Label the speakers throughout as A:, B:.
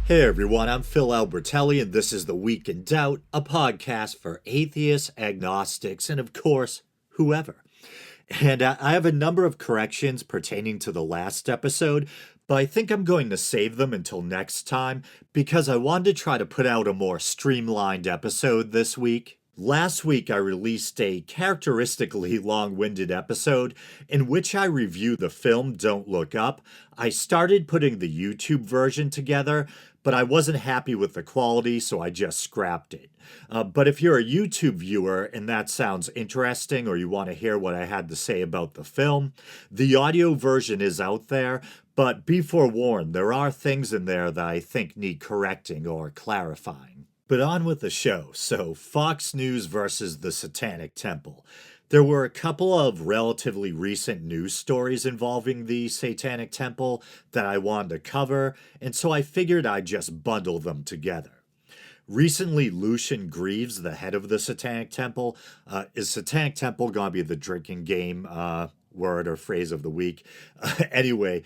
A: Hey everyone, I'm Phil Albertelli, and this is The Week in Doubt, a podcast for atheists, agnostics, and of course, whoever. And I have a number of corrections pertaining to the last episode, but I think I'm going to save them until next time because I wanted to try to put out a more streamlined episode this week. Last week, I released a characteristically long winded episode in which I review the film Don't Look Up. I started putting the YouTube version together, but I wasn't happy with the quality, so I just scrapped it. But if you're a YouTube viewer and that sounds interesting or you want to hear what I had to say about the film, the audio version is out there, but be forewarned, there are things in there that I think need correcting or clarifying. But on with the show. So, Fox News versus the Satanic Temple. There were a couple of relatively recent news stories involving the Satanic Temple that I wanted to cover, and so I figured I'd just bundle them together. Recently, Lucian Greaves, the head of the Satanic Temple, is Satanic Temple going to be the drinking game word or phrase of the week? Anyway,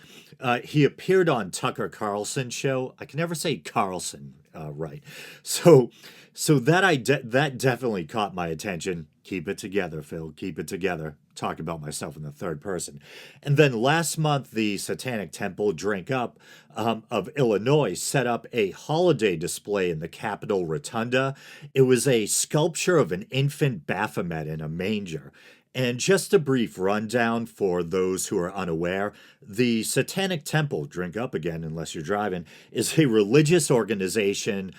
A: he appeared on Tucker Carlson's show. I can never say Carlson right. So that definitely caught my attention. Keep it together, Phil. Keep it together. Talk about myself in the third person. And then last month, the Satanic Temple Drink Up of Illinois set up a holiday display in the Capitol Rotunda. It was a sculpture of an infant Baphomet in a manger. And just a brief rundown for those who are unaware, the Satanic Temple, drink up again unless you're driving, is a religious organization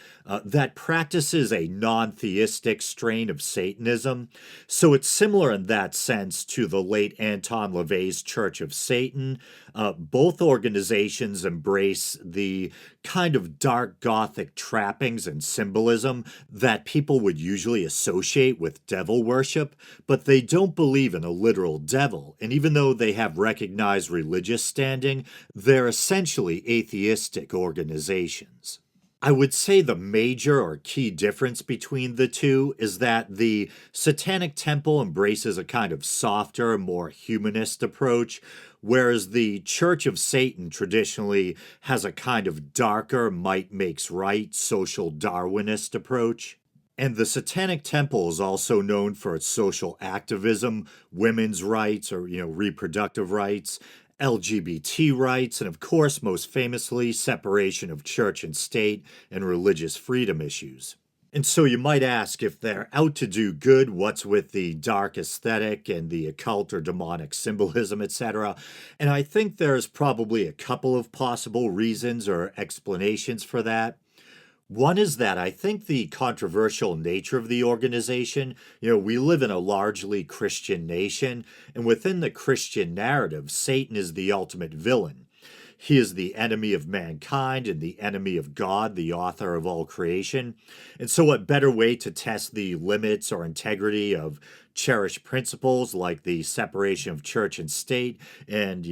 A: that practices a non-theistic strain of Satanism. So it's similar in that sense to the late Anton LaVey's Church of Satan. Both organizations embrace the kind of dark Gothic trappings and symbolism that people would usually associate with devil worship, but they don't believe in a literal devil. And even though they have recognized religious standing, they're essentially atheistic organizations. I would say the major or key difference between the two is that the Satanic Temple embraces a kind of softer, more humanist approach, whereas the Church of Satan traditionally has a kind of darker, might makes right, social Darwinist approach. And the Satanic Temple is also known for its social activism, women's rights or, reproductive rights, LGBT rights, and of course, most famously, separation of church and state and religious freedom issues. And so you might ask, if they're out to do good, what's with the dark aesthetic and the occult or demonic symbolism, etc.? And I think there's probably a couple of possible reasons or explanations for that. One is that I think the controversial nature of the organization, we live in a largely Christian nation, and within the Christian narrative, Satan is the ultimate villain. He is the enemy of mankind and the enemy of God, the author of all creation. And so what better way to test the limits or integrity of cherished principles like the separation of church and state and,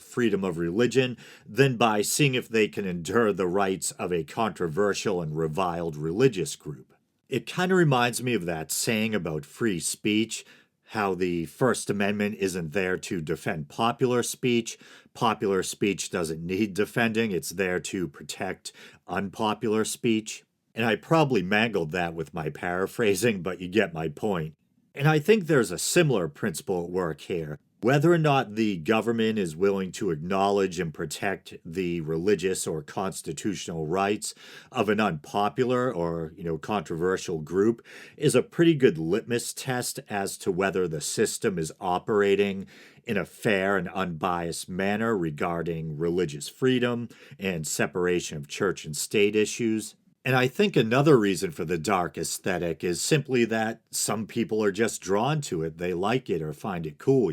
A: freedom of religion than by seeing if they can endure the rights of a controversial and reviled religious group. It kind of reminds me of that saying about free speech, how the First Amendment isn't there to defend popular speech. Popular speech doesn't need defending. It's there to protect unpopular speech. And I probably mangled that with my paraphrasing, but you get my point. And I think there's a similar principle at work here. Whether or not the government is willing to acknowledge and protect the religious or constitutional rights of an unpopular or, controversial group is a pretty good litmus test as to whether the system is operating in a fair and unbiased manner regarding religious freedom and separation of church and state issues. And I think another reason for the dark aesthetic is simply that some people are just drawn to it. They like it or find it cool,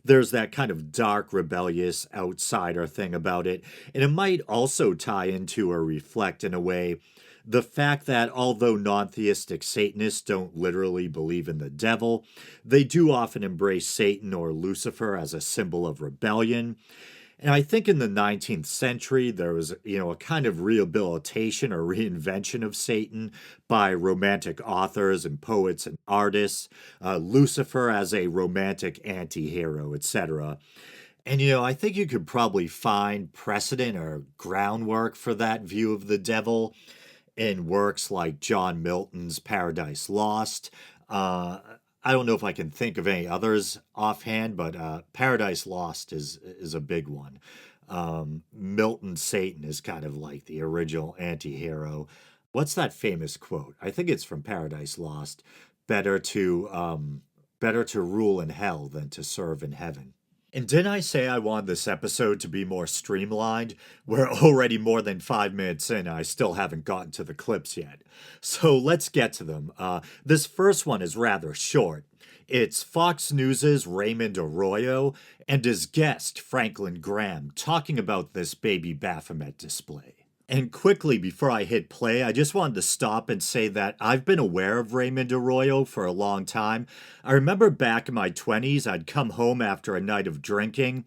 A: There's that kind of dark, rebellious outsider thing about it. And it might also tie into or reflect, in a way, the fact that although non-theistic Satanists don't literally believe in the devil, they do often embrace Satan or Lucifer as a symbol of rebellion. And I think in the 19th century, there was, a kind of rehabilitation or reinvention of Satan by romantic authors and poets and artists, Lucifer as a romantic anti-hero, etc. And I think you could probably find precedent or groundwork for that view of the devil in works like John Milton's Paradise Lost. Uh, I don't know if I can think of any others offhand, but Paradise Lost is a big one. Milton's Satan is kind of like the original anti-hero. What's that famous quote? I think it's from Paradise Lost. Better to better to rule in hell than to serve in heaven. And didn't I say I wanted this episode to be more streamlined? We're already more than 5 minutes in, and I still haven't gotten to the clips yet. So let's get to them. This first one is rather short. It's Fox News' Raymond Arroyo and his guest, Franklin Graham, talking about this baby Baphomet display. And quickly, before I hit play, I just wanted to stop and say that I've been aware of Raymond Arroyo for a long time. I remember back in my 20s, I'd come home after a night of drinking,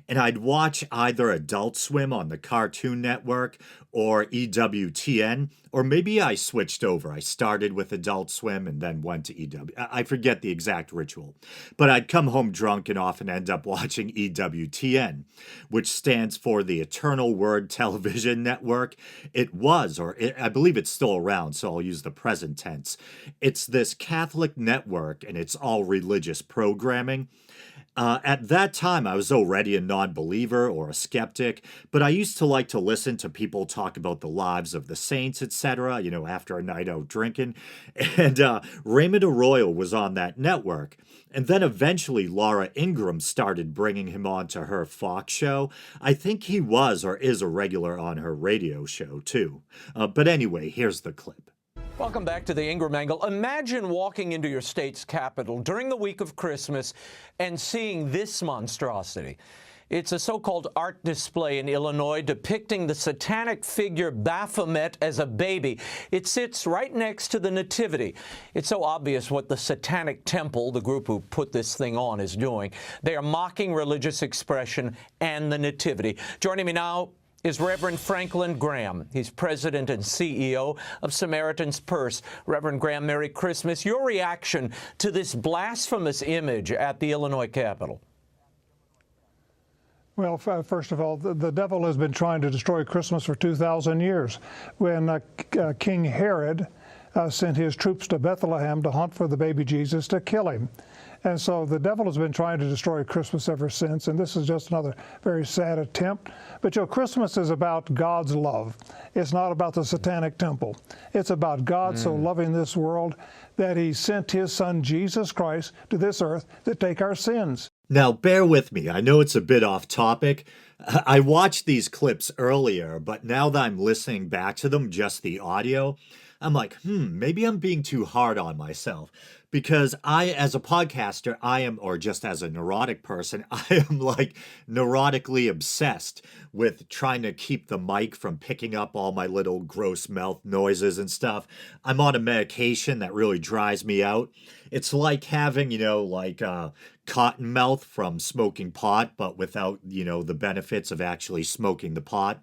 A: and I'd watch either Adult Swim on the Cartoon Network or EWTN, or maybe I switched over. I started with Adult Swim and then went to EW. I forget the exact ritual. But I'd come home drunk and often end up watching EWTN, which stands for the Eternal Word Television Network. It was, I believe it's still around, so I'll use the present tense. It's this Catholic network, and it's all religious programming. At that time, I was already a non-believer or a skeptic, but I used to like to listen to people talk about the lives of the saints, etc., after a night out drinking. And Raymond Arroyo was on that network. And then eventually Laura Ingraham started bringing him on to her Fox show. I think he was or is a regular on her radio show, too. But anyway, here's the clip.
B: Welcome back to the Ingram Angle. Imagine walking into your state's capital during the week of Christmas and seeing this monstrosity. It's a so-called art display in Illinois depicting the satanic figure Baphomet as a baby. It sits right next to the Nativity. It's so obvious what the Satanic Temple, the group who put this thing on, is doing. They are mocking religious expression and the Nativity. Joining me now is Reverend Franklin Graham. He's president and CEO of Samaritan's Purse. Reverend Graham, Merry Christmas. Your reaction to this blasphemous image at the Illinois Capitol?
C: Well, first of all, the devil has been trying to destroy Christmas for 2,000 years. When King Herod sent his troops to Bethlehem to hunt for the baby Jesus to kill him. And so the devil has been trying to destroy Christmas ever since, and this is just another very sad attempt. But Christmas is about God's love. It's not about the Satanic Temple. It's about God so loving this world that he sent his son Jesus Christ to this earth to take our sins.
A: Now, bear with me. I know it's a bit off topic. I watched these clips earlier, but now that I'm listening back to them, just the audio, I'm like, maybe I'm being too hard on myself. Because as a podcaster, or just as a neurotic person, I am like neurotically obsessed with trying to keep the mic from picking up all my little gross mouth noises and stuff. I'm on a medication that really dries me out. It's like having, cotton mouth from smoking pot, but without, the benefits of actually smoking the pot.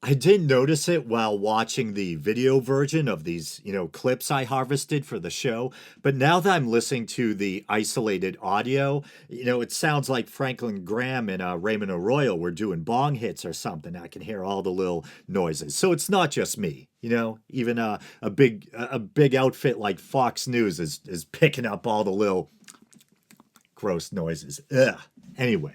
A: I did notice it while watching the video version of these, clips I harvested for the show. But now that I'm listening to the isolated audio, it sounds like Franklin Graham and Raymond Arroyo were doing bong hits or something. I can hear all the little noises. So it's not just me, even a big outfit like Fox News is picking up all the little gross noises. Ugh. Anyway.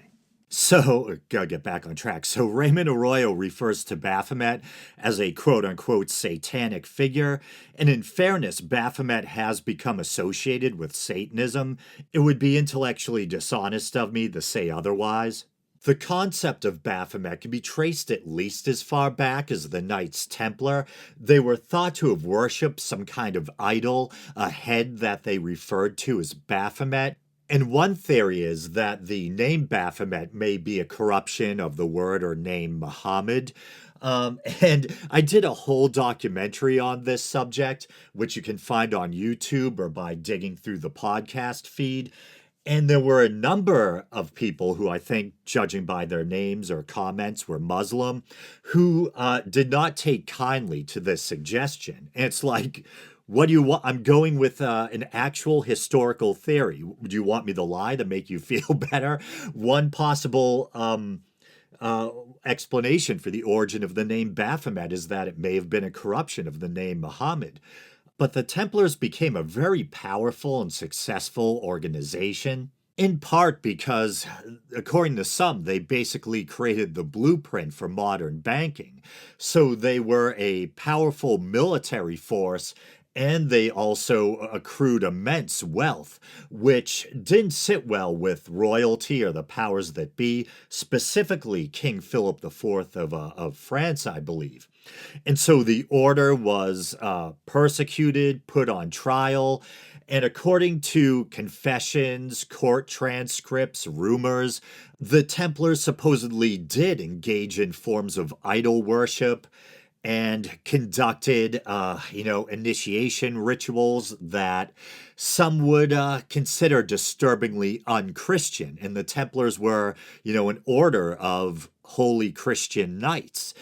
A: So, gotta get back on track. So, Raymond Arroyo refers to Baphomet as a quote-unquote satanic figure, and in fairness, Baphomet has become associated with Satanism. It would be intellectually dishonest of me to say otherwise. The concept of Baphomet can be traced at least as far back as the Knights Templar. They were thought to have worshipped some kind of idol, a head that they referred to as Baphomet. And one theory is that the name Baphomet may be a corruption of the word or name Muhammad. And I did a whole documentary on this subject, which you can find on YouTube or by digging through the podcast feed. And there were a number of people who I think, judging by their names or comments, were Muslim, who did not take kindly to this suggestion. And it's like, What do you want? I'm going with an actual historical theory. Do you want me to lie to make you feel better? One possible uh, explanation for the origin of the name Baphomet is that it may have been a corruption of the name Muhammad. But the Templars became a very powerful and successful organization, in part because, according to some, they basically created the blueprint for modern banking. So they were a powerful military force, and they also accrued immense wealth, which didn't sit well with royalty or the powers that be, specifically King Philip IV of France, I believe. And so the order was persecuted, put on trial, and according to confessions, court transcripts, rumors, the Templars supposedly did engage in forms of idol worship and conducted, initiation rituals that some would consider disturbingly unchristian. And the Templars were, an order of holy Christian knights.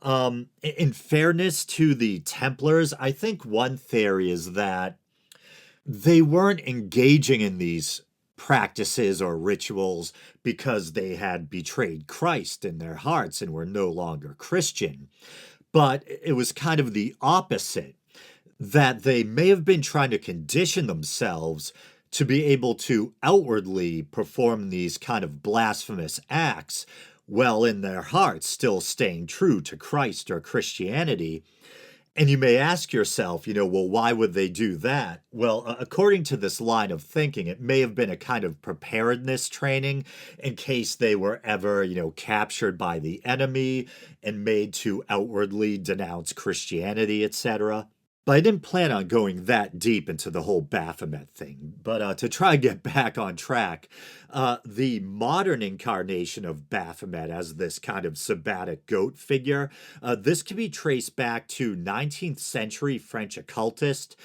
A: In fairness to the Templars, I think one theory is that they weren't engaging in these practices or rituals because they had betrayed Christ in their hearts and were no longer Christian. But it was kind of the opposite, that they may have been trying to condition themselves to be able to outwardly perform these kind of blasphemous acts, while in their hearts still staying true to Christ or Christianity. And you may ask yourself, well, why would they do that? Well, according to this line of thinking, it may have been a kind of preparedness training in case they were ever, captured by the enemy and made to outwardly denounce Christianity, etc. But I didn't plan on going that deep into the whole Baphomet thing. But to try and get back on track, the modern incarnation of Baphomet as this kind of sabbatic goat figure, this can be traced back to 19th century French occultist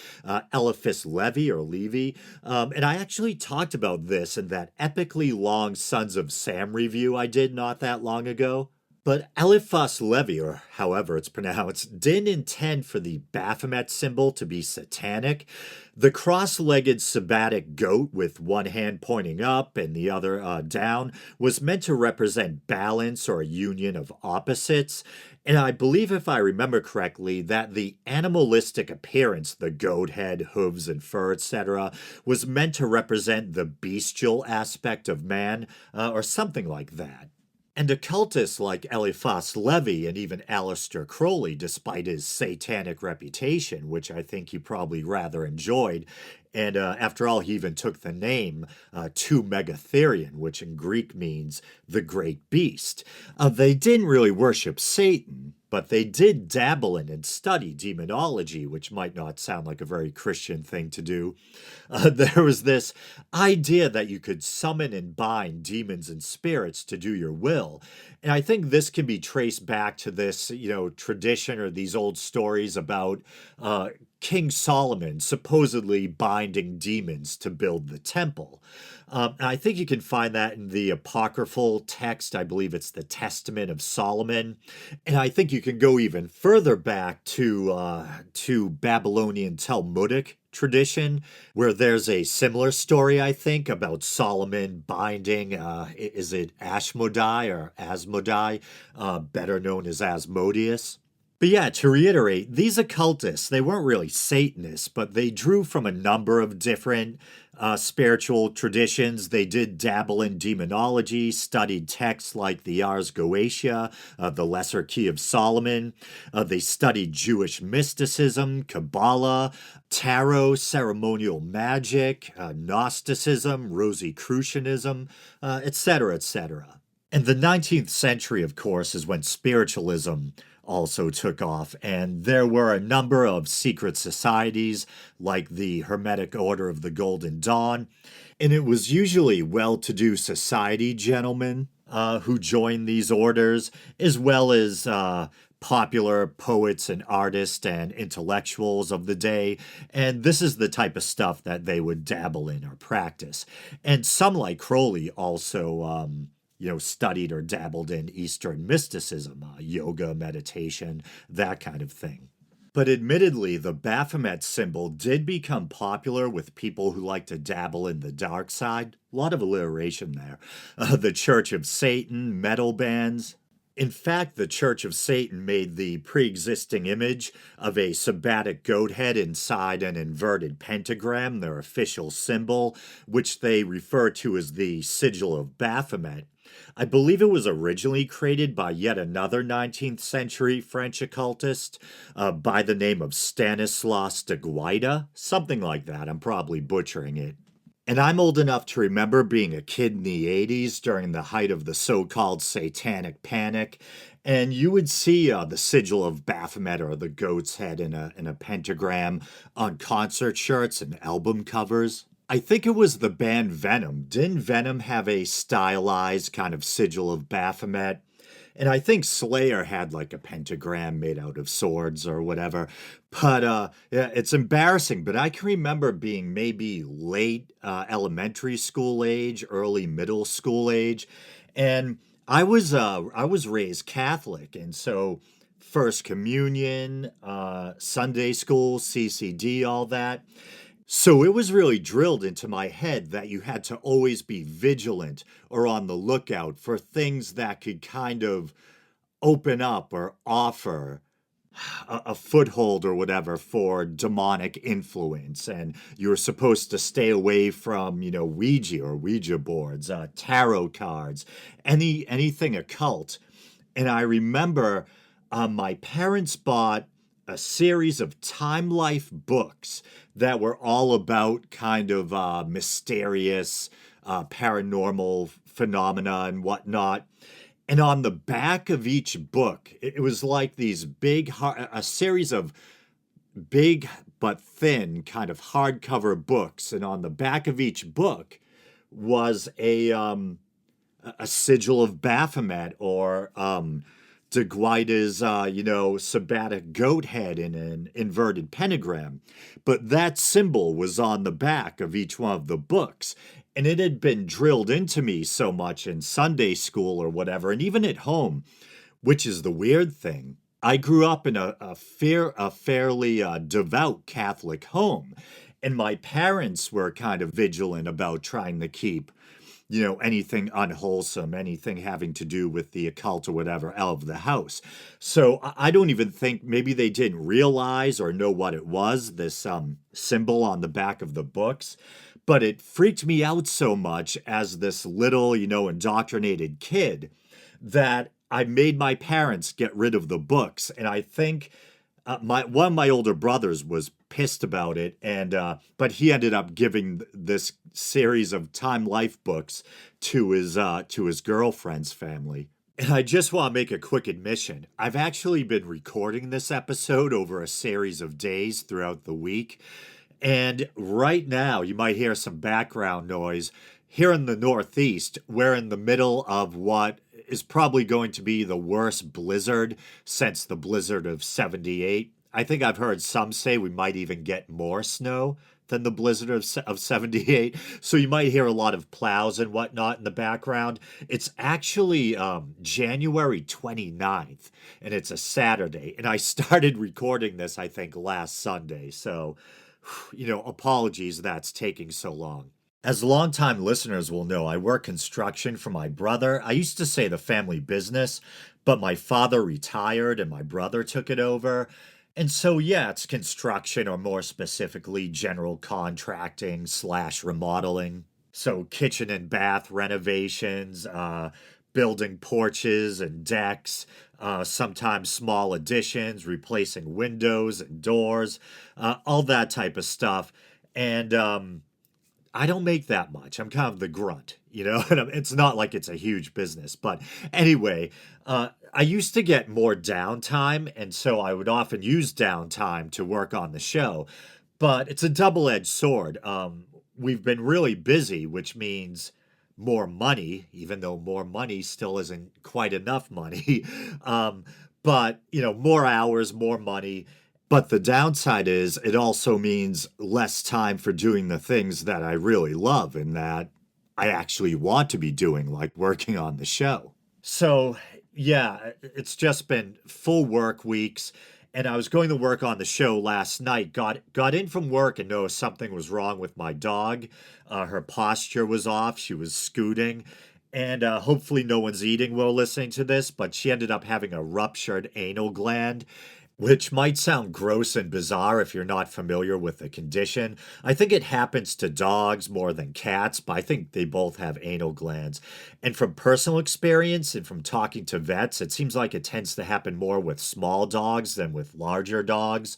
A: Eliphas Levi or Levy. And I actually talked about this in that epically long Sons of Sam review I did not that long ago. But Eliphas Levi, or however it's pronounced, didn't intend for the Baphomet symbol to be satanic. The cross-legged sabbatic goat with one hand pointing up and the other down was meant to represent balance or a union of opposites. And I believe, if I remember correctly, that the animalistic appearance, the goat head, hooves, and fur, etc., was meant to represent the bestial aspect of man, or something like that. And occultists like Eliphas Levi and even Aleister Crowley, despite his satanic reputation, which I think he probably rather enjoyed, and after all, he even took the name to Megatherion, which in Greek means the great beast. They didn't really worship Satan, but they did dabble in and study demonology, which might not sound like a very Christian thing to do. There was this idea that you could summon and bind demons and spirits to do your will. And I think this can be traced back to this, tradition or these old stories about King Solomon supposedly binding demons to build the temple. And I think you can find that in the apocryphal text. I believe it's the Testament of Solomon. And I think you can go even further back to Babylonian Talmudic tradition, where there's a similar story, I think, about Solomon binding, is it Ashmodai or Asmodai, better known as Asmodeus? But yeah, to reiterate, these occultists, they weren't really Satanists, but they drew from a number of different spiritual traditions. They did dabble in demonology, studied texts like the Ars Goetia, the Lesser Key of Solomon. They studied Jewish mysticism, Kabbalah, tarot, ceremonial magic, Gnosticism, Rosicrucianism, etc., etc. And the 19th century, of course, is when spiritualism also took off, and there were a number of secret societies like the Hermetic Order of the Golden Dawn, and it was usually well-to-do society gentlemen who joined these orders, as well as popular poets and artists and intellectuals of the day, and this is the type of stuff that they would dabble in or practice. And some, like Crowley, also studied or dabbled in Eastern mysticism, yoga, meditation, that kind of thing. But admittedly, the Baphomet symbol did become popular with people who like to dabble in the dark side. A lot of alliteration there. The Church of Satan, metal bands. In fact, the Church of Satan made the pre-existing image of a sabbatic goat head inside an inverted pentagram, their official symbol, which they refer to as the Sigil of Baphomet. I believe it was originally created by yet another 19th century French occultist by the name of Stanislas de Guaita, something like that. I'm probably butchering it. And I'm old enough to remember being a kid in the 80s during the height of the so-called Satanic Panic, and you would see the sigil of Baphomet or the goat's head in a pentagram on concert shirts and album covers. I think it was the band Venom. Didn't Venom have a stylized kind of sigil of Baphomet? And I think Slayer had like a pentagram made out of swords or whatever. But yeah, it's embarrassing. But I can remember being maybe late elementary school age, early middle school age, and I was raised Catholic, and so First Communion, Sunday school, CCD, all that. So it was really drilled into my head that you had to always be vigilant or on the lookout for things that could kind of open up or offer a foothold or whatever for demonic influence. And you were supposed to stay away from, Ouija or Ouija boards, tarot cards, anything occult. And I remember my parents bought a series of Time Life books that were all about kind of mysterious, paranormal phenomena and whatnot. And on the back of each book, it was like these a series of big but thin kind of hardcover books. And on the back of each book was a sigil of Baphomet or De Guida's, sabbatic goat head in an inverted pentagram. But that symbol was on the back of each one of the books. And it had been drilled into me so much in Sunday school or whatever, and even at home, which is the weird thing. I grew up in a fairly devout Catholic home, and my parents were kind of vigilant about trying to keep anything unwholesome, anything having to do with the occult or whatever out of the house. So I don't even think maybe they didn't realize or know what it was, this symbol on the back of the books. But it freaked me out so much as this little, indoctrinated kid that I made my parents get rid of the books. And I think one of my older brothers was pissed about it, and but he ended up giving this series of Time Life books to his girlfriend's family. And I just want to make a quick admission. I've actually been recording this episode over a series of days throughout the week. And right now, you might hear some background noise. Here in the Northeast, we're in the middle of what is probably going to be the worst blizzard since the blizzard of '78. I think I've heard some say we might even get more snow than the blizzard of '78. So you might hear a lot of plows and whatnot in the background. It's actually January 29th, and it's a Saturday. And I started recording this, I think, last Sunday. So, apologies that's taking so long. As longtime listeners will know, I work construction for my brother. I used to say the family business, but my father retired and my brother took it over. And so, yeah, it's construction, or more specifically, general contracting / remodeling. So kitchen and bath renovations, building porches and decks, sometimes small additions, replacing windows and doors, all that type of stuff. And I don't make that much. I'm kind of the grunt, and it's not like it's a huge business. But anyway, I used to get more downtime, and so I would often use downtime to work on the show. But it's a double-edged sword. We've been really busy, which means more money, even though more money still isn't quite enough money. But, more hours, more money. But the downside is it also means less time for doing the things that I really love and that I actually want to be doing, like working on the show. So, yeah, it's just been full work weeks. And I was going to work on the show last night, got in from work and noticed something was wrong with my dog. Her posture was off. She was scooting. And hopefully no one's eating while listening to this, but she ended up having a ruptured anal gland, which might sound gross and bizarre if you're not familiar with the condition. I think it happens to dogs more than cats, but I think they both have anal glands. And from personal experience and from talking to vets, it seems like it tends to happen more with small dogs than with larger dogs.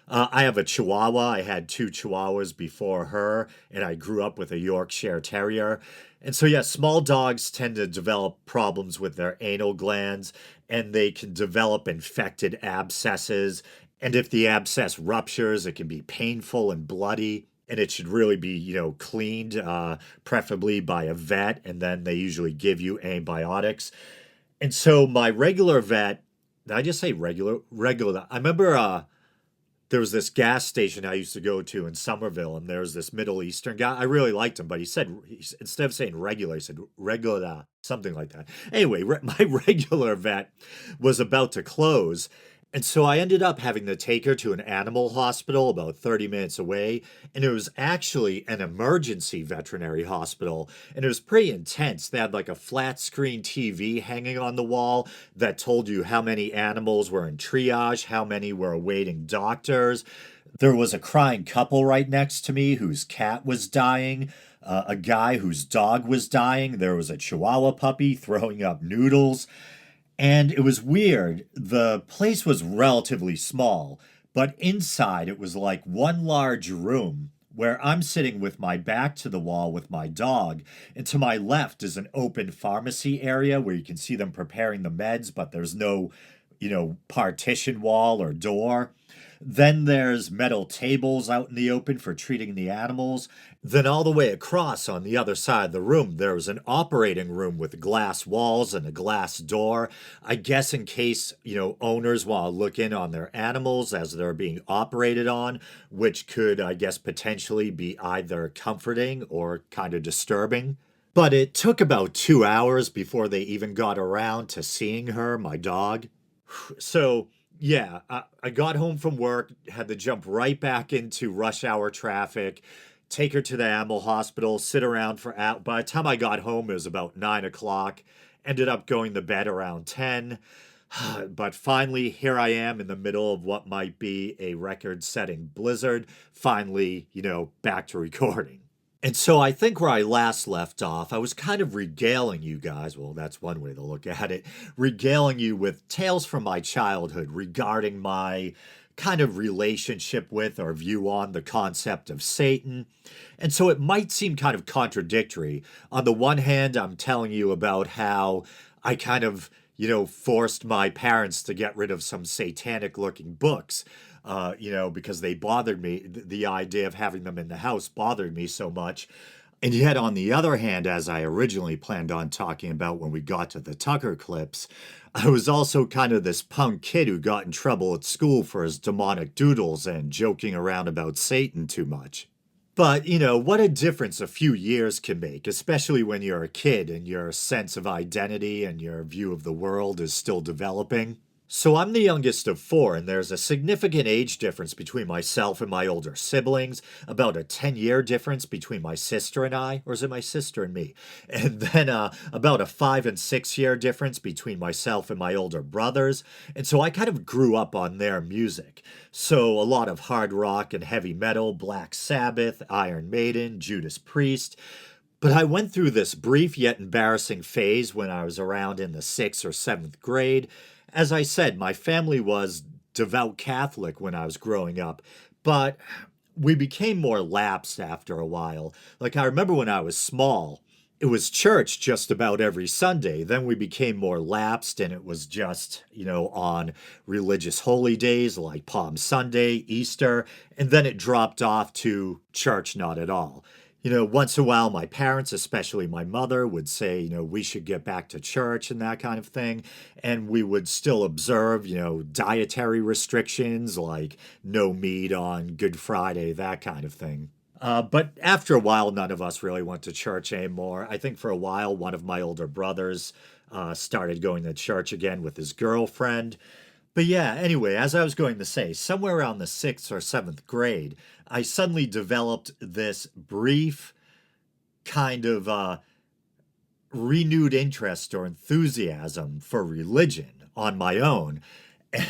A: I have a Chihuahua. I had two Chihuahuas before her, and I grew up with a Yorkshire Terrier. And so, yeah, small dogs tend to develop problems with their anal glands, and they can develop infected abscesses. And if the abscess ruptures, it can be painful and bloody. And it should really be, cleaned, preferably by a vet. And then they usually give you antibiotics. And so my regular vet, did I just say regular? Regular. I remember there was this gas station I used to go to in Somerville, and there was this Middle Eastern guy. I really liked him, but instead of saying regular, he said regular, something like that. Anyway, my regular vet was about to close. And so I ended up having to take her to an animal hospital about 30 minutes away. And it was actually an emergency veterinary hospital. And it was pretty intense. They had like a flat screen TV hanging on the wall that told you how many animals were in triage, how many were awaiting doctors. There was a crying couple right next to me whose cat was dying. A guy whose dog was dying. There was a Chihuahua puppy throwing up noodles. And it was weird. The place was relatively small, but inside it was like one large room where I'm sitting with my back to the wall with my dog. And to my left is an open pharmacy area where you can see them preparing the meds, but there's no, partition wall or door. Then there's metal tables out in the open for treating the animals. Then all the way across on the other side of the room, there was an operating room with glass walls and a glass door. I guess in case, owners want to look in on their animals as they're being operated on, which could, I guess, potentially be either comforting or kind of disturbing. But it took about 2 hours before they even got around to seeing her, my dog. So, yeah, I got home from work, had to jump right back into rush hour traffic, take her to the animal hospital, sit around for out. By the time I got home, it was about 9 o'clock. Ended up going to bed around 10. But finally, here I am in the middle of what might be a record-setting blizzard. Finally, back to recording. And so I think where I last left off, I was kind of regaling you guys, well, that's one way to look at it, regaling you with tales from my childhood regarding my kind of relationship with or view on the concept of Satan. And so it might seem kind of contradictory. On the one hand, I'm telling you about how I kind of, forced my parents to get rid of some satanic looking books. Because they bothered me. The idea of having them in the house bothered me so much. And yet, on the other hand, as I originally planned on talking about when we got to the Tucker clips, I was also kind of this punk kid who got in trouble at school for his demonic doodles and joking around about Satan too much. But, what a difference a few years can make, especially when you're a kid and your sense of identity and your view of the world is still developing. So I'm the youngest of four, and there's a significant age difference between myself and my older siblings, about a 10-year difference between my sister and I, or is it my sister and me? And then about a 5 and 6 year difference between myself and my older brothers. And so I kind of grew up on their music. So a lot of hard rock and heavy metal, Black Sabbath, Iron Maiden, Judas Priest. But I went through this brief yet embarrassing phase when I was around in the 6th or 7th grade. As I said, my family was devout Catholic when I was growing up, but we became more lapsed after a while. Like, I remember when I was small, it was church just about every Sunday. Then we became more lapsed, and it was just, on religious holy days like Palm Sunday, Easter, and then it dropped off to church not at all. Once in a while, my parents, especially my mother, would say, we should get back to church and that kind of thing. And we would still observe, dietary restrictions like no meat on Good Friday, that kind of thing. But after a while, none of us really went to church anymore. I think for a while, one of my older brothers started going to church again with his girlfriend. But yeah, anyway, as I was going to say, somewhere around the sixth or seventh grade, I suddenly developed this brief kind of renewed interest or enthusiasm for religion on my own.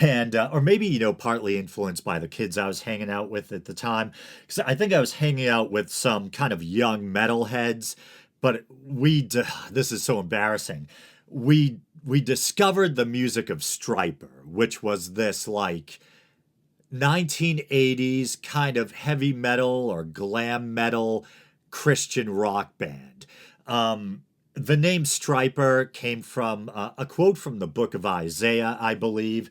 A: And, or maybe, partly influenced by the kids I was hanging out with at the time. Because I think I was hanging out with some kind of young metalheads, but this is so embarrassing. We discovered the music of Stryper, which was this like 1980s kind of heavy metal or glam metal Christian rock band. The name Stryper came from a quote from the book of Isaiah, I believe.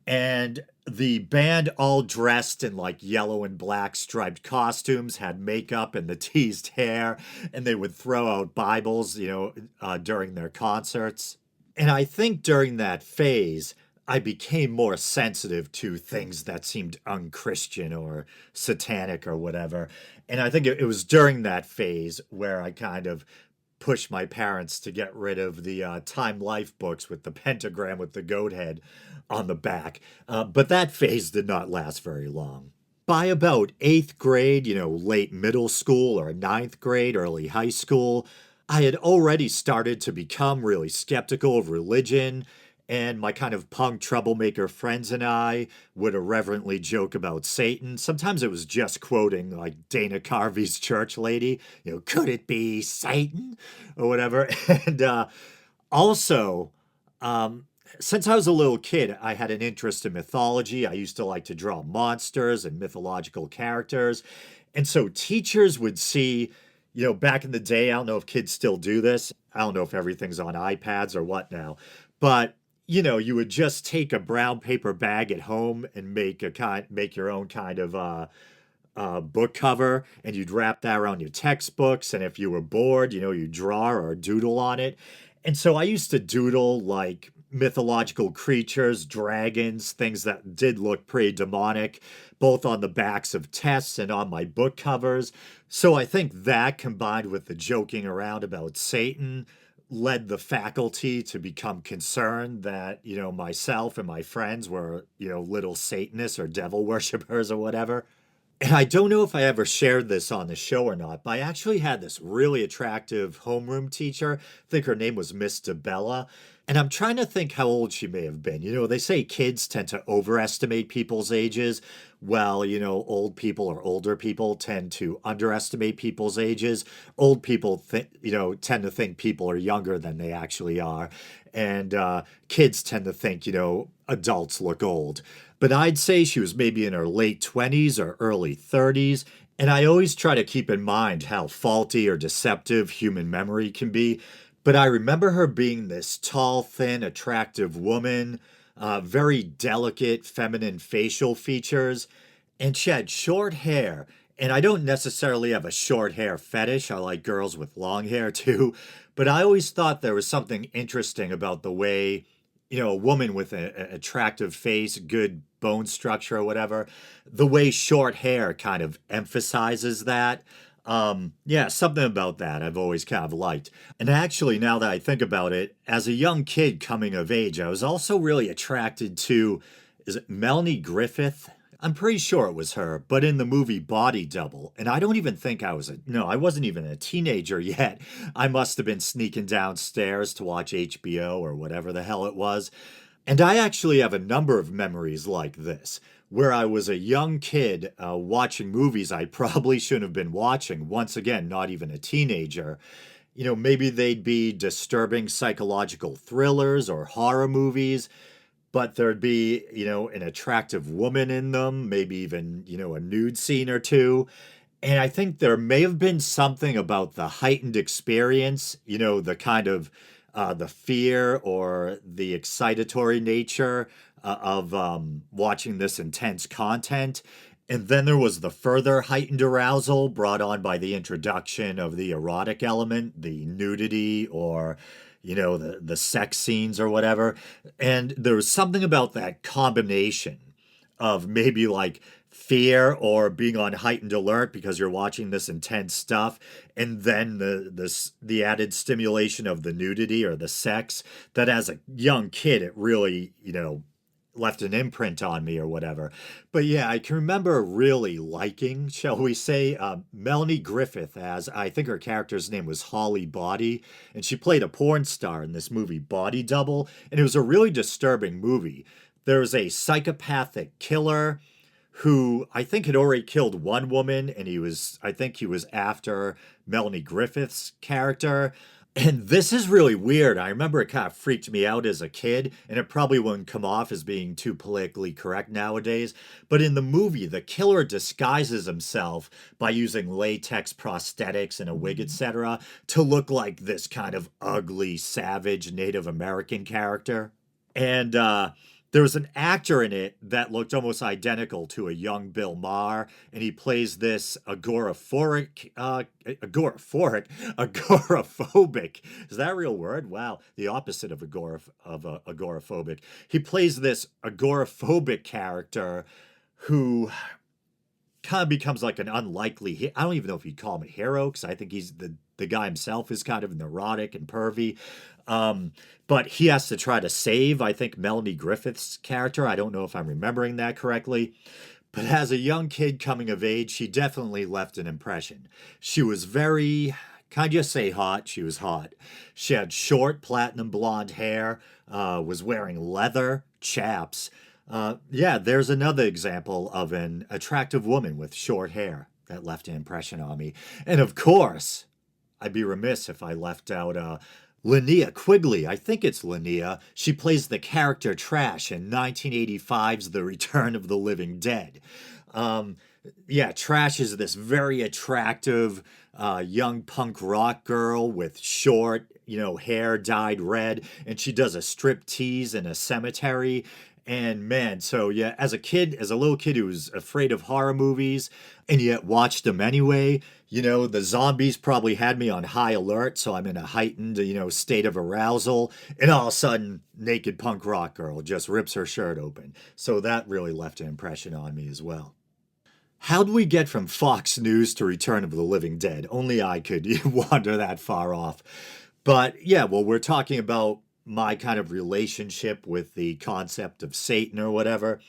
A: And the band, all dressed in like yellow and black striped costumes, had makeup and the teased hair, and they would throw out Bibles, during their concerts. And I think during that phase, I became more sensitive to things that seemed unchristian or satanic or whatever. And I think it was during that phase where I kind of pushed my parents to get rid of the Time Life books with the pentagram with the goat head on the back. But that phase did not last very long. By about eighth grade, late middle school or ninth grade, early high school, I had already started to become really skeptical of religion, and my kind of punk troublemaker friends and I would irreverently joke about Satan. Sometimes it was just quoting like Dana Carvey's church lady, could it be Satan or whatever. And also, since I was a little kid, I had an interest in mythology. I used to like to draw monsters and mythological characters. And so teachers would see, back in the day, I don't know if kids still do this. I don't know if everything's on iPads or what now. But, you would just take a brown paper bag at home and make your own kind of book cover, and you'd wrap that around your textbooks. And if you were bored, you'd draw or doodle on it. And so I used to doodle like mythological creatures, dragons, things that did look pretty demonic, both on the backs of tests and on my book covers. So I think that combined with the joking around about Satan led the faculty to become concerned that, myself and my friends were, little Satanists or devil worshippers or whatever. And I don't know if I ever shared this on the show or not, but I actually had this really attractive homeroom teacher. I think her name was Miss DeBella. And I'm trying to think how old she may have been. They say kids tend to overestimate people's ages. Well, old people or older people tend to underestimate people's ages. Old people, tend to think people are younger than they actually are. And kids tend to think, adults look old. But I'd say she was maybe in her late 20s or early 30s. And I always try to keep in mind how faulty or deceptive human memory can be. But I remember her being this tall, thin, attractive woman, very delicate, feminine facial features, and she had short hair. And I don't necessarily have a short hair fetish. I like girls with long hair too. But I always thought there was something interesting about the way, a woman with an attractive face, good bone structure or whatever, the way short hair kind of emphasizes that. Yeah, something about that I've always kind of liked. And actually, now that I think about it, as a young kid coming of age, I was also really attracted to, is it Melanie Griffith? I'm pretty sure it was her, but in the movie Body Double. And I don't even think I wasn't even a teenager yet. I must have been sneaking downstairs to watch HBO or whatever the hell it was. And I actually have a number of memories like this, where I was a young kid watching movies I probably shouldn't have been watching. Once again, not even a teenager. Maybe they'd be disturbing psychological thrillers or horror movies, but there'd be, an attractive woman in them, maybe even, a nude scene or two. And I think there may have been something about the heightened experience, the kind of the fear or the excitatory nature of watching this intense content. And then there was the further heightened arousal brought on by the introduction of the erotic element, the nudity or, the sex scenes or whatever. And there was something about that combination of maybe like fear or being on heightened alert because you're watching this intense stuff, and then the added stimulation of the nudity or the sex, that as a young kid it really left an imprint on me or whatever. But yeah, I can remember really liking, shall we say, Melanie Griffith, as I think her character's name was Holly Body, and she played a porn star in this movie Body Double, and it was a really disturbing movie. There was a psychopathic killer who I think had already killed one woman, and I think he was after Melanie Griffith's character. And this is really weird. I remember it kind of freaked me out as a kid, and it probably wouldn't come off as being too politically correct nowadays. But in the movie, the killer disguises himself by using latex prosthetics and a wig, etc., to look like this kind of ugly, savage Native American character. And there was an actor in it that looked almost identical to a young Bill Maher, and he plays this agoraphobic. Is that a real word? Wow, the opposite of agoraphobic. He plays this agoraphobic character who kind of becomes like an unlikely. I don't even know if you'd call him a hero, because I think he's the guy himself is kind of neurotic and pervy. But he has to try to save, I think, Melanie Griffith's character. I don't know if I'm remembering that correctly. But as a young kid coming of age, she definitely left an impression. She was very, can I just say hot? She was hot. She had short platinum blonde hair, was wearing leather chaps. Yeah, there's another example of an attractive woman with short hair that left an impression on me. And of course, I'd be remiss if I left out Lania Quigley. I think it's Lania. She plays the character Trash in 1985's The Return of the Living Dead. Yeah, Trash is this very attractive young punk rock girl with short, hair dyed red, and she does a strip tease in a cemetery. And man, so yeah, as a little kid who was afraid of horror movies and yet watched them anyway, the zombies probably had me on high alert, so I'm in a heightened, state of arousal. And all of a sudden, naked punk rock girl just rips her shirt open. So that really left an impression on me as well. How do we get from Fox News to Return of the Living Dead? Only I could wander that far off. But yeah, well, we're talking about my kind of relationship with the concept of Satan or whatever.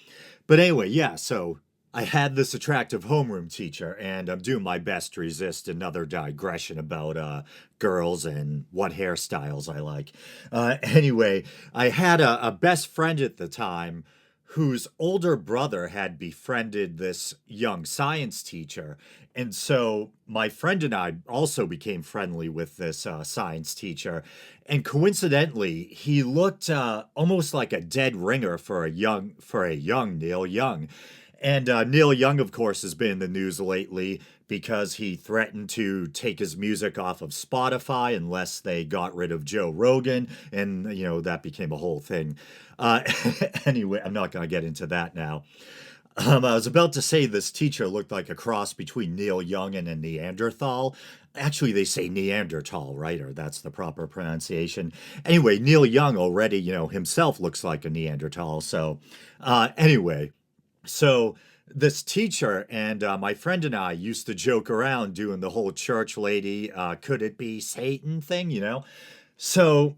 A: But anyway, yeah, so I had this attractive homeroom teacher, and I'm doing my best to resist another digression about girls and what hairstyles I like. Anyway, I had a best friend at the time whose older brother had befriended this young science teacher. And so my friend and I also became friendly with this science teacher. And coincidentally, he looked almost like a dead ringer for a young Neil Young. And Neil Young, of course, has been in the news lately because he threatened to take his music off of Spotify unless they got rid of Joe Rogan. And, that became a whole thing. Anyway, I'm not going to get into that now. I was about to say this teacher looked like a cross between Neil Young and a Neanderthal. Actually, they say Neanderthal, right? Or that's the proper pronunciation. Anyway, Neil Young already, himself looks like a Neanderthal. So, anyway. So this teacher and my friend and I used to joke around doing the whole church lady, could it be Satan thing, So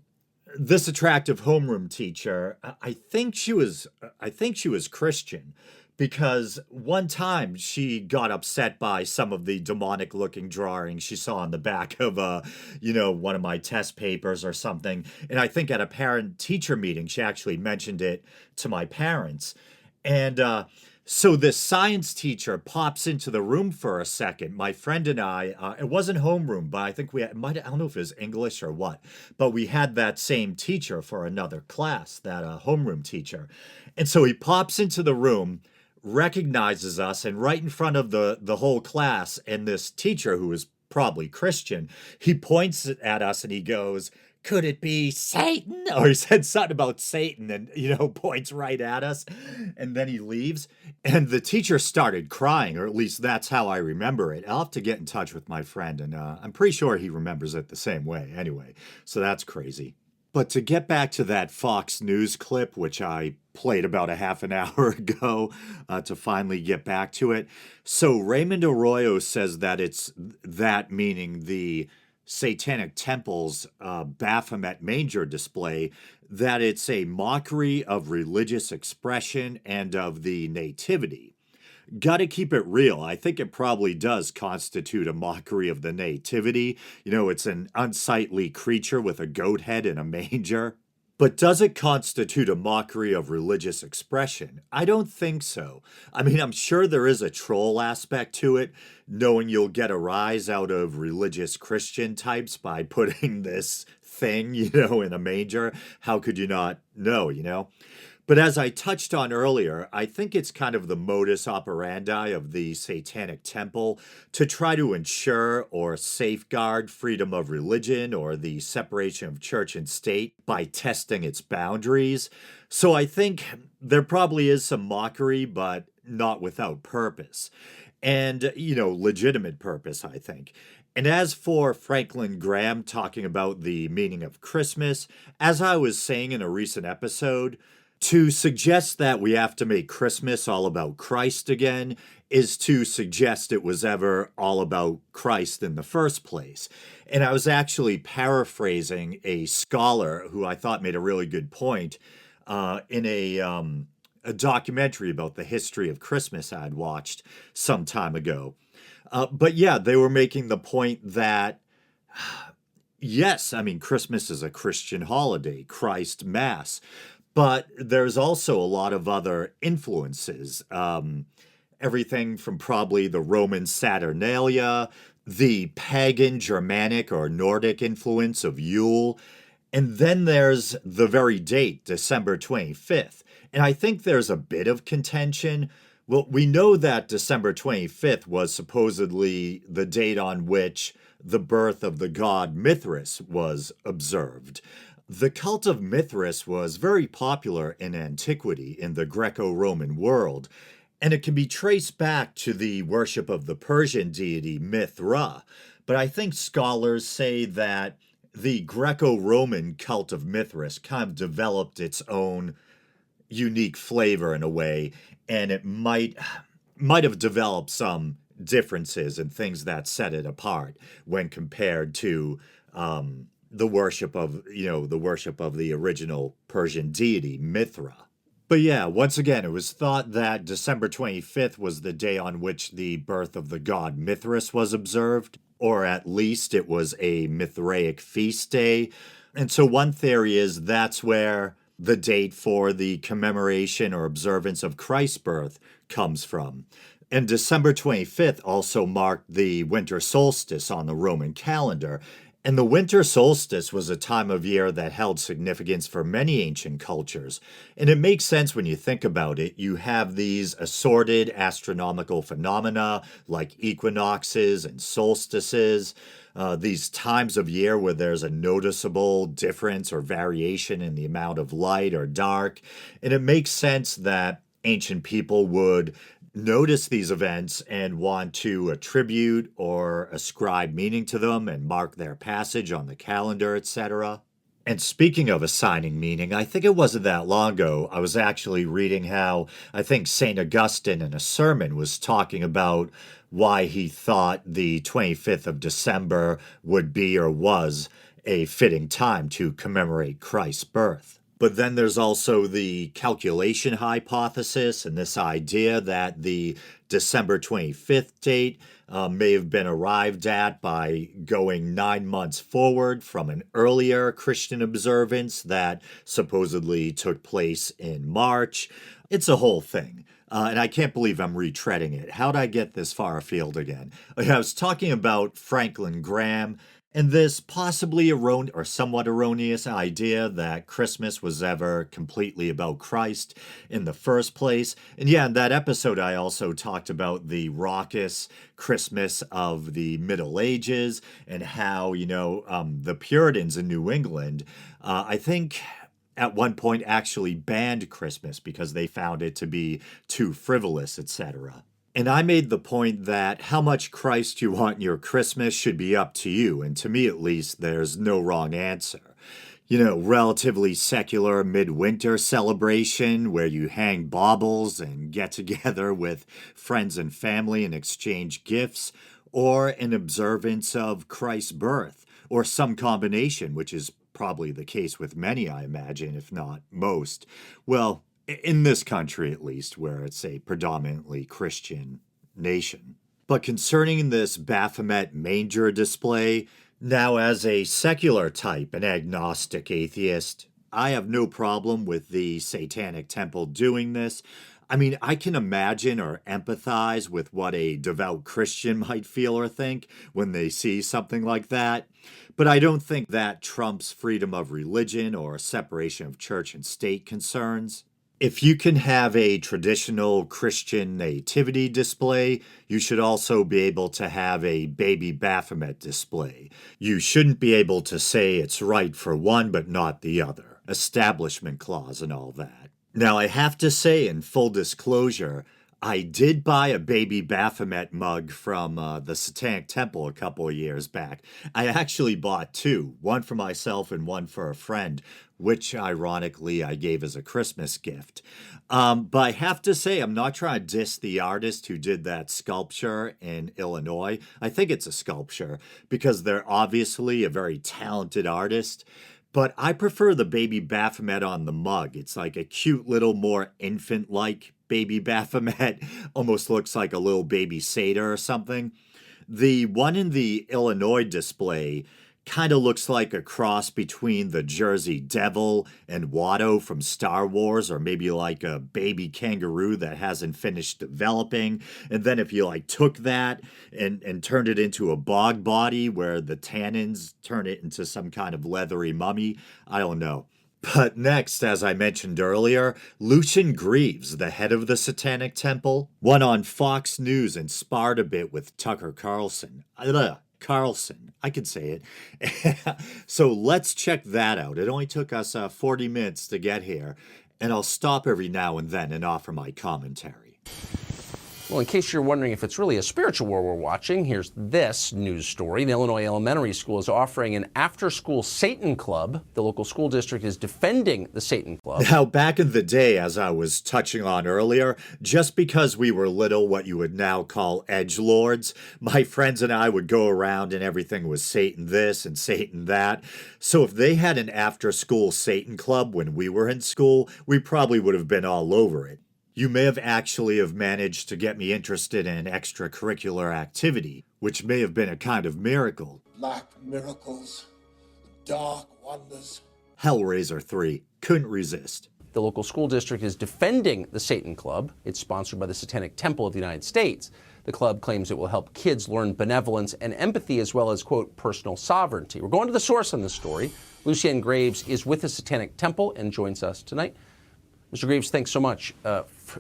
A: this attractive homeroom teacher, I think she was Christian, because one time she got upset by some of the demonic looking drawings she saw on the back of one of my test papers or something. And I think at a parent teacher meeting, she actually mentioned it to my parents. And so this science teacher pops into the room for a second. My friend and I, it wasn't homeroom, but I think I don't know if it was English or what, but we had that same teacher for another class, that homeroom teacher. And so he pops into the room, recognizes us, and right in front of the whole class and this teacher who is probably Christian, he points at us and he goes, could it be Satan? Or he said something about Satan and, points right at us. And then he leaves. And the teacher started crying, or at least that's how I remember it. I'll have to get in touch with my friend, and I'm pretty sure he remembers it the same way anyway. So that's crazy. But to get back to that Fox News clip, which I played about a half an hour ago to finally get back to it. So Raymond Arroyo says that it's that, meaning the Satanic Temple's Baphomet manger display that it's a mockery of religious expression and of the nativity. Gotta keep it real. I think it probably does constitute a mockery of the nativity. It's an unsightly creature with a goat head and a manger. But does it constitute a mockery of religious expression? I don't think so. I mean, I'm sure there is a troll aspect to it, knowing you'll get a rise out of religious Christian types by putting this thing, in a manger. How could you not know? But as I touched on earlier, I think it's kind of the modus operandi of the Satanic Temple to try to ensure or safeguard freedom of religion or the separation of church and state by testing its boundaries. So I think there probably is some mockery, but not without purpose. And, legitimate purpose, I think. And as for Franklin Graham talking about the meaning of Christmas, as I was saying in a recent episode, to suggest that we have to make Christmas all about Christ again is to suggest it was ever all about Christ in the first place. And I was actually paraphrasing a scholar who I thought made a really good point in a documentary about the history of Christmas I'd watched some time ago. But yeah, they were making the point that yes, I mean, Christmas is a Christian holiday, Christ Mass. But there's also a lot of other influences. Everything from probably the Roman Saturnalia, the pagan Germanic or Nordic influence of Yule. And then there's the very date, December 25th. And I think there's a bit of contention. Well, we know that December 25th was supposedly the date on which the birth of the god Mithras was observed. The Cult of Mithras was very popular in antiquity in the Greco-Roman world, and it can be traced back to the worship of the Persian deity Mithra. But I think scholars say that the Greco-Roman Cult of Mithras kind of developed its own unique flavor in a way, and it might have developed some differences and things that set it apart when compared to the worship of the original Persian deity Mithra. But yeah, once again, it was thought that December 25th was the day on which the birth of the god Mithras was observed, or at least it was a Mithraic feast day. And so one theory is that's where the date for the commemoration or observance of Christ's birth comes from. And December 25th also marked the winter solstice on the Roman calendar. And the winter solstice was a time of year that held significance for many ancient cultures. And it makes sense when you think about it. You have these assorted astronomical phenomena like equinoxes and solstices, these times of year where there's a noticeable difference or variation in the amount of light or dark. And it makes sense that ancient people would notice these events and want to attribute or ascribe meaning to them and mark their passage on the calendar, etc. And speaking of assigning meaning, I think it wasn't that long ago, I was actually reading how I think St. Augustine in a sermon was talking about why he thought the 25th of December would be or was a fitting time to commemorate Christ's birth. But then there's also the calculation hypothesis and this idea that the December 25th date may have been arrived at by going 9 months forward from an earlier Christian observance that supposedly took place in March. It's a whole thing. And I can't believe I'm retreading it. How'd I get this far afield again? I was talking about Franklin Graham and this possibly or somewhat erroneous idea that Christmas was ever completely about Christ in the first place. And yeah, in that episode, I also talked about the raucous Christmas of the Middle Ages and how, the Puritans in New England, I think at one point actually banned Christmas because they found it to be too frivolous, etc. And I made the point that how much Christ you want in your Christmas should be up to you. And to me, at least, there's no wrong answer. Relatively secular midwinter celebration where you hang baubles and get together with friends and family and exchange gifts, or an observance of Christ's birth, or some combination, which is probably the case with many, I imagine, if not most. Well, in this country at least, where it's a predominantly Christian nation. But concerning this Baphomet manger display, now as a secular type, an agnostic atheist, I have no problem with the Satanic Temple doing this. I mean, I can imagine or empathize with what a devout Christian might feel or think when they see something like that, but I don't think that trumps freedom of religion or separation of church and state concerns. If you can have a traditional Christian nativity display, you should also be able to have a baby Baphomet display. You shouldn't be able to say it's right for one but not the other. Establishment clause and all that. Now, I have to say, in full disclosure, I did buy a baby Baphomet mug from the Satanic Temple a couple of years back. I actually bought two, one for myself and one for a friend, which ironically I gave as a Christmas gift. But I have to say, I'm not trying to diss the artist who did that sculpture in Illinois. I think it's a sculpture because they're obviously a very talented artist. But I prefer the baby Baphomet on the mug. It's like a cute little, more infant-like baby Baphomet. Almost looks like a little baby satyr or something. The one in the Illinois display kind of looks like a cross between the Jersey Devil and Watto from Star Wars, or maybe like a baby kangaroo that hasn't finished developing. And then if you like took that and turned it into a bog body where the tannins turn it into some kind of leathery mummy, I don't know. But next, as I mentioned earlier, Lucian Greaves, the head of the Satanic Temple, went on Fox News and sparred a bit with Tucker Carlson. Carlson, I can say it. So let's check that out. It only took us 40 minutes to get here, and I'll stop every now and then and offer my commentary.
D: Well, in case you're wondering if it's really a spiritual war we're watching, here's this news story. The Illinois Elementary School is offering an after-school Satan Club. The local school district is defending the Satan Club.
A: Now, back in the day, as I was touching on earlier, just because we were little, what you would now call edgelords, my friends and I would go around and everything was Satan this and Satan that. So if they had an after-school Satan Club when we were in school, we probably would have been all over it. You may have actually managed to get me interested in an extracurricular activity, which may have been a kind of miracle.
E: Black miracles, dark wonders.
A: Hellraiser 3. Couldn't resist.
D: The local school district is defending the Satan Club. It's sponsored by the Satanic Temple of the United States. The club claims it will help kids learn benevolence and empathy as well as, quote, personal sovereignty. We're going to the source on this story. Lucian Greaves is with the Satanic Temple and joins us tonight. Mr. Greaves, thanks so much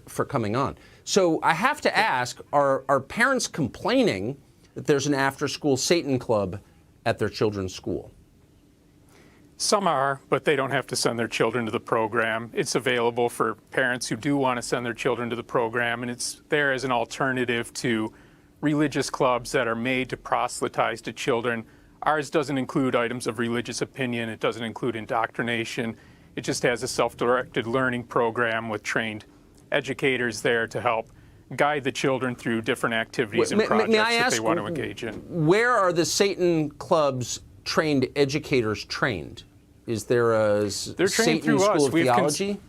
D: for coming on. So I have to ask, are parents complaining that there's an after-school Satan Club at their children's school?
F: Some are, but they don't have to send their children to the program. It's available for parents who do want to send their children to the program, and it's there as an alternative to religious clubs that are made to proselytize to children. Ours doesn't include items of religious opinion. It doesn't include indoctrination. It just has a self-directed learning program with trained educators there to help guide the children through different activities and projects that they want to engage in.
D: Where are the Satan Club's trained educators trained? Is there a Satan School of Theology?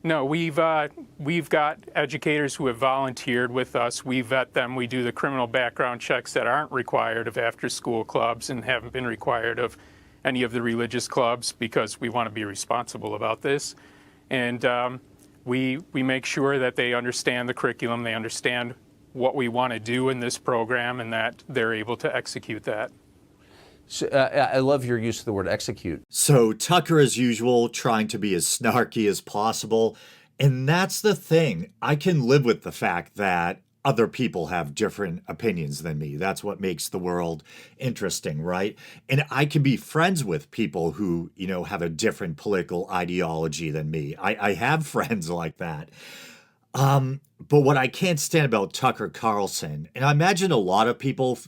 F: No, we've got educators who have volunteered with us. We vet them. We do the criminal background checks that aren't required of after-school clubs and haven't been required of any of the religious clubs because we want to be responsible about this. And we make sure that they understand the curriculum, they understand what we want to do in this program, and that they're able to execute that.
D: So, I love your use of the word execute.
A: So Tucker, as usual, trying to be as snarky as possible. And that's the thing. I can live with the fact that other people have different opinions than me. That's what makes the world interesting, right? And I can be friends with people who, have a different political ideology than me. I have friends like that. But what I can't stand about Tucker Carlson, and I imagine a lot of people,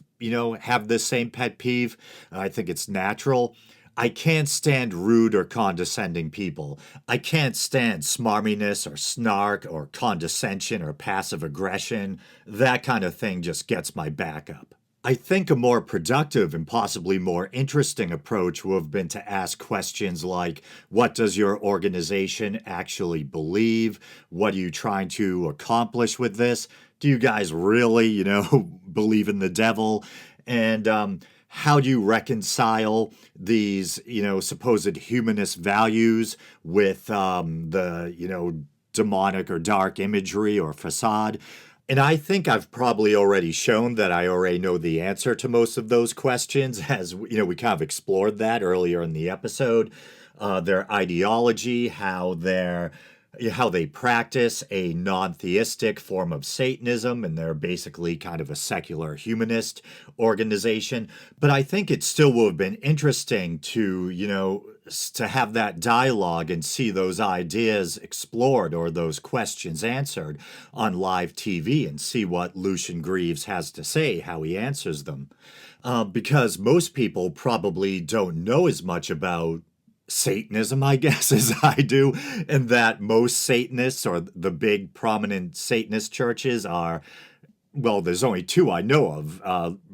A: have this same pet peeve, and I think it's natural. I can't stand rude or condescending people. I can't stand smarminess or snark or condescension or passive aggression. That kind of thing just gets my back up. I think a more productive and possibly more interesting approach would have been to ask questions like, what does your organization actually believe? What are you trying to accomplish with this? Do you guys really, believe in the devil? And how do you reconcile these, supposed humanist values with demonic or dark imagery or facade? And I think I've probably already shown that I already know the answer to most of those questions, as we kind of explored that earlier in the episode. Their ideology, how they practice a non-theistic form of Satanism, and they're basically kind of a secular humanist organization. But I think it still would have been interesting to have that dialogue and see those ideas explored or those questions answered on live TV and see what Lucian Greaves has to say, how he answers them. Because most people probably don't know as much about Satanism, I guess, as I do, and that most Satanists or the big prominent Satanist churches are, well, there's only two I know of,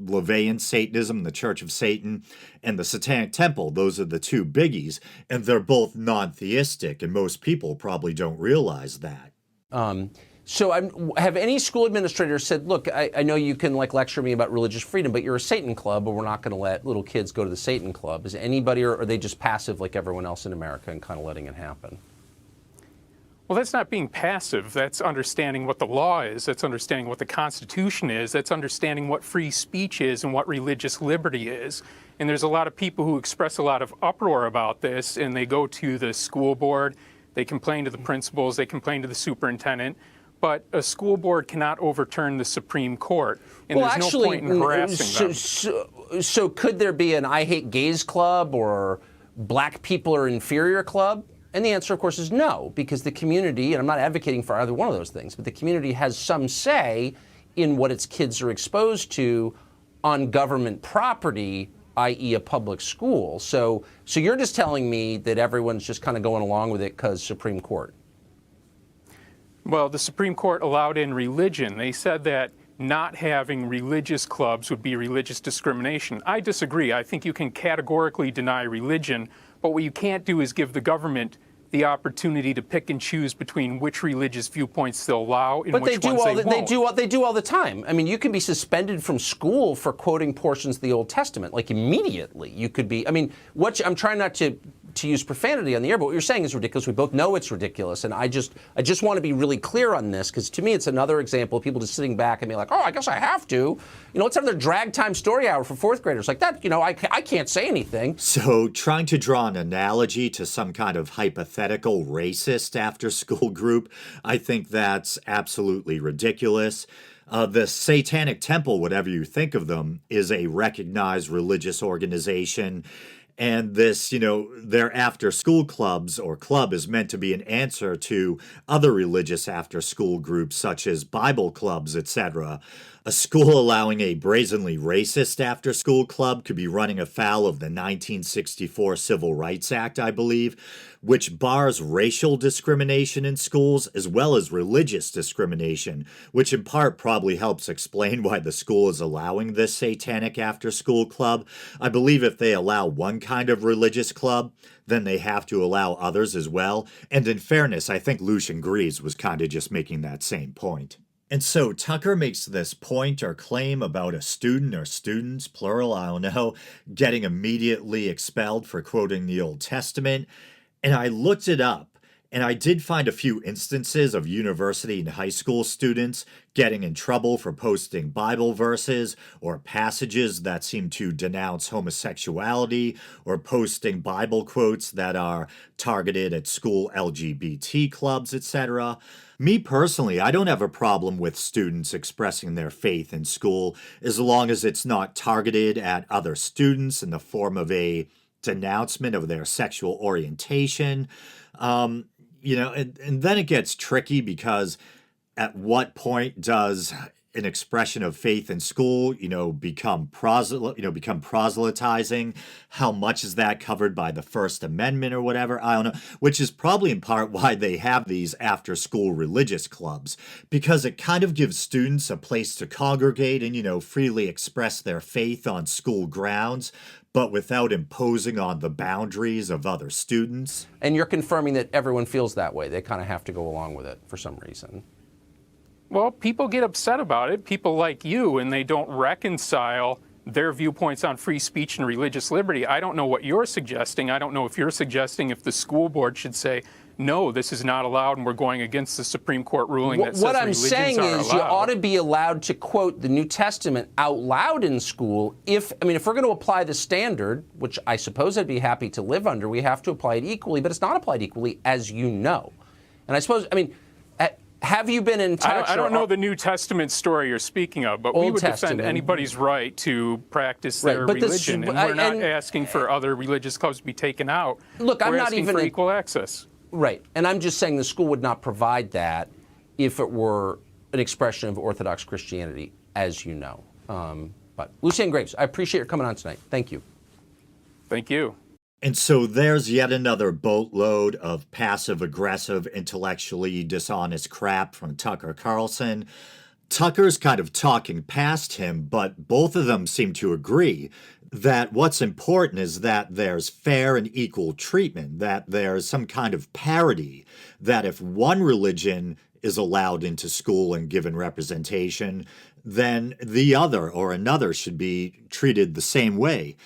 A: LaVeyan Satanism, the Church of Satan, and the Satanic Temple. Those are the two biggies, and they're both non-theistic, and most people probably don't realize that.
D: Have any school administrators said, look, I know you can lecture me about religious freedom, but you're a Satan club, but we're not going to let little kids go to the Satan club. Is anybody, or are they just passive like everyone else in America and kind of letting it happen?
F: Well, that's not being passive. That's understanding what the law is. That's understanding what the Constitution is. That's understanding what free speech is and what religious liberty is. And there's a lot of people who express a lot of uproar about this, and they go to the school board, they complain to the principals, they complain to the superintendent. But a school board cannot overturn the Supreme Court, and there's no point in harassing them.
D: So could there be an I hate gays club or black people are inferior club? And the answer, of course, is no, because the community, and I'm not advocating for either one of those things, but the community has some say in what its kids are exposed to on government property, i.e. a public school. So you're just telling me that everyone's just kind of going along with it because Supreme Court.
F: Well, the Supreme Court allowed in religion. They said that not having religious clubs would be religious discrimination. I disagree. I think you can categorically deny religion, but what you can't do is give the government the opportunity to pick and choose between which religious viewpoints they'll allow and which ones they won't.
D: They do all the time. I mean, you can be suspended from school for quoting portions of the Old Testament, like immediately. You could be. I mean, I'm trying not to use profanity on the air, but what you're saying is ridiculous. We both know it's ridiculous, and I just want to be really clear on this, because to me it's another example of people just sitting back and being like, oh, I guess I have to. Let's have their drag time story hour for fourth graders like that. I can't say anything.
A: So trying to draw an analogy to some kind of hypothetical racist after-school group, I think that's absolutely ridiculous. The Satanic Temple, whatever you think of them, is a recognized religious organization. And this, their after-school clubs or club is meant to be an answer to other religious after-school groups such as Bible clubs, etc. A school allowing a brazenly racist after-school club could be running afoul of the 1964 Civil Rights Act, I believe, which bars racial discrimination in schools as well as religious discrimination, which in part probably helps explain why the school is allowing this satanic after-school club. I believe if they allow one kind of religious club, then they have to allow others as well. And in fairness, I think Lucian Greaves was kind of just making that same point. And so Tucker makes this point or claim about a student or students, plural, I don't know, getting immediately expelled for quoting the Old Testament. And I looked it up, and I did find a few instances of university and high school students getting in trouble for posting Bible verses or passages that seem to denounce homosexuality, or posting Bible quotes that are targeted at school LGBT clubs, etc. Me personally, I don't have a problem with students expressing their faith in school as long as it's not targeted at other students in the form of a denouncement of their sexual orientation. And then it gets tricky, because at what point does an expression of faith in school, become proselytizing? How much is that covered by the First Amendment or whatever? I don't know. Which is probably in part why they have these after-school religious clubs, because it kind of gives students a place to congregate and, freely express their faith on school grounds, but without imposing on the boundaries of other students.
D: And you're confirming that everyone feels that way. They kind of have to go along with it for some reason.
F: Well, people get upset about it, people like you, and they don't reconcile their viewpoints on free speech and religious liberty. I don't know what you're suggesting. I don't know if you're suggesting if the school board should say, no, this is not allowed, and we're going against the Supreme Court ruling that says
D: what I'm
F: religions
D: saying
F: are
D: is
F: allowed.
D: you ought to be allowed to quote the New Testament out loud in school. If we're going to apply the standard, which I suppose I'd be happy to live under, we have to apply it equally, but it's not applied equally, as you know. And I suppose, have you been in touch?
F: I don't know the New Testament story you're speaking of, but we would defend anybody's right to practice their religion, and we're not asking for other religious clubs to be taken out.
D: Look, I'm
F: not
D: asking
F: even for equal access.
D: Right, and I'm just saying the school would not provide that if it were an expression of Orthodox Christianity, as you know. But Lucien Graves, I appreciate your coming on tonight. Thank you.
F: Thank you.
A: And so there's yet another boatload of passive-aggressive, intellectually dishonest crap from Tucker Carlson. Tucker's kind of talking past him, but both of them seem to agree that what's important is that there's fair and equal treatment, that there's some kind of parity, that if one religion is allowed into school and given representation, then the other or another should be treated the same way.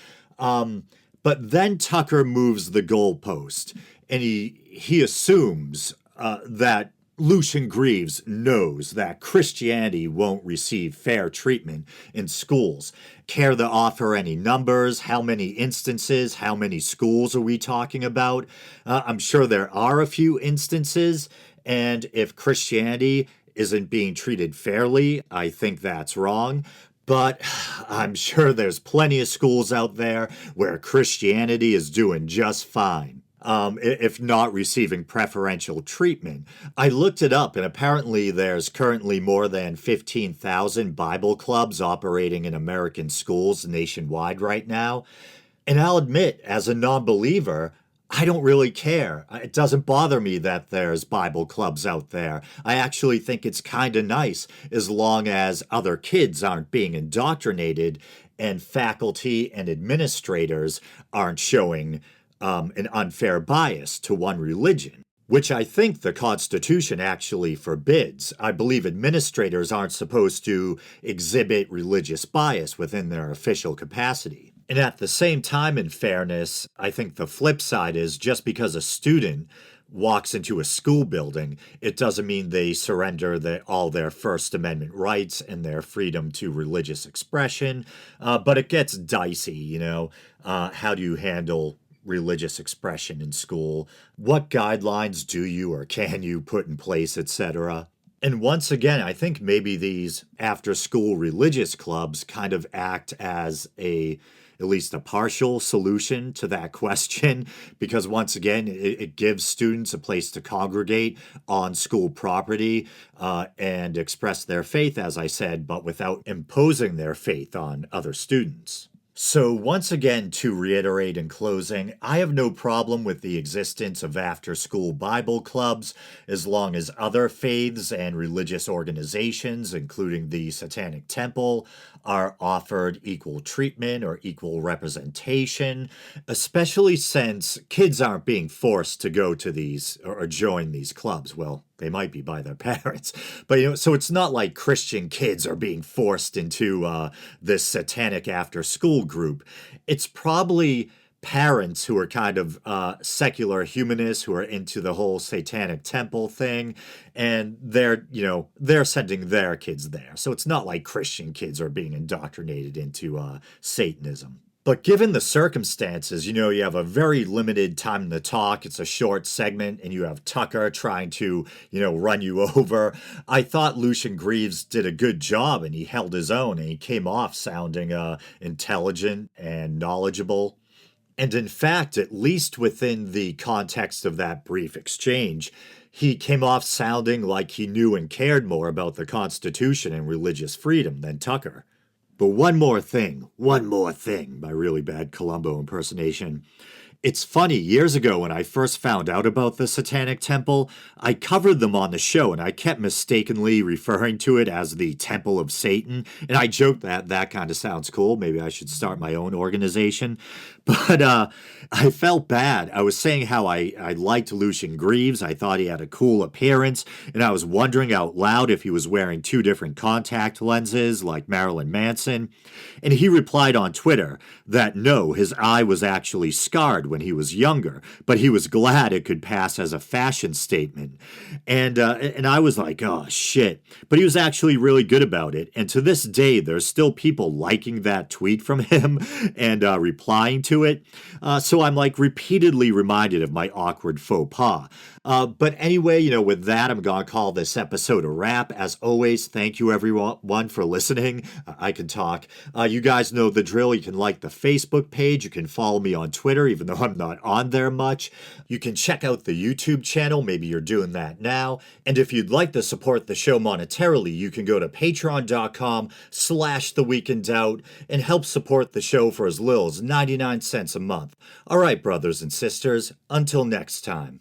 A: But then Tucker moves the goalpost, and he assumes that Lucien Greaves knows that Christianity won't receive fair treatment in schools. Care to offer any numbers? How many instances? How many schools are we talking about? I'm sure there are a few instances, and if Christianity isn't being treated fairly, I think that's wrong. But I'm sure there's plenty of schools out there where Christianity is doing just fine, if not receiving preferential treatment. I looked it up, and apparently there's currently more than 15,000 Bible clubs operating in American schools nationwide right now. And I'll admit, as a non-believer, I don't really care. It doesn't bother me that there's Bible clubs out there. I actually think it's kind of nice as long as other kids aren't being indoctrinated and faculty and administrators aren't showing an unfair bias to one religion, which I think the Constitution actually forbids. I believe administrators aren't supposed to exhibit religious bias within their official capacity. And at the same time, in fairness, I think the flip side is just because a student walks into a school building, it doesn't mean they surrender all their First Amendment rights and their freedom to religious expression. But it gets dicey, how do you handle religious expression in school? What guidelines do you or can you put in place, etc.? And once again, I think maybe these after-school religious clubs kind of act as at least a partial solution to that question, because once again, it gives students a place to congregate on school property and express their faith, as I said, but without imposing their faith on other students. So once again, to reiterate in closing, I have no problem with the existence of after-school Bible clubs as long as other faiths and religious organizations, including the Satanic Temple, are offered equal treatment or equal representation, especially since kids aren't being forced to go to these or join these clubs. Well, they might be by their parents, but so it's not like Christian kids are being forced into this satanic after-school group. It's probably parents who are kind of secular humanists who are into the whole Satanic Temple thing, and they're sending their kids there. So it's not like Christian kids are being indoctrinated into Satanism. But given the circumstances, you have a very limited time to talk. It's a short segment, and you have Tucker trying to, run you over. I thought Lucien Greaves did a good job, and he held his own, and he came off sounding intelligent and knowledgeable. And in fact, at least within the context of that brief exchange, he came off sounding like he knew and cared more about the Constitution and religious freedom than Tucker. But one more thing, my really bad Columbo impersonation. It's funny, years ago when I first found out about the Satanic Temple, I covered them on the show and I kept mistakenly referring to it as the Temple of Satan. And I joked that that kind of sounds cool. Maybe I should start my own organization. But I felt bad. I was saying how I liked Lucien Greaves. I thought he had a cool appearance. And I was wondering out loud if he was wearing 2 different contact lenses like Marilyn Manson. And he replied on Twitter that no, his eye was actually scarred when he was younger, but he was glad it could pass as a fashion statement. And I was like, oh shit. But he was actually really good about it. And to this day, there's still people liking that tweet from him and replying to it. So I'm like repeatedly reminded of my awkward faux pas. But anyway, with that, I'm going to call this episode a wrap. As always, thank you everyone for listening. I can talk. You guys know the drill. You can like the Facebook page. You can follow me on Twitter, even though I'm not on there much. You can check out the YouTube channel. Maybe you're doing that now. And if you'd like to support the show monetarily, you can go to patreon.com/theweekindoubt and help support the show for as little as 99 cents a month. All right, brothers and sisters, until next time.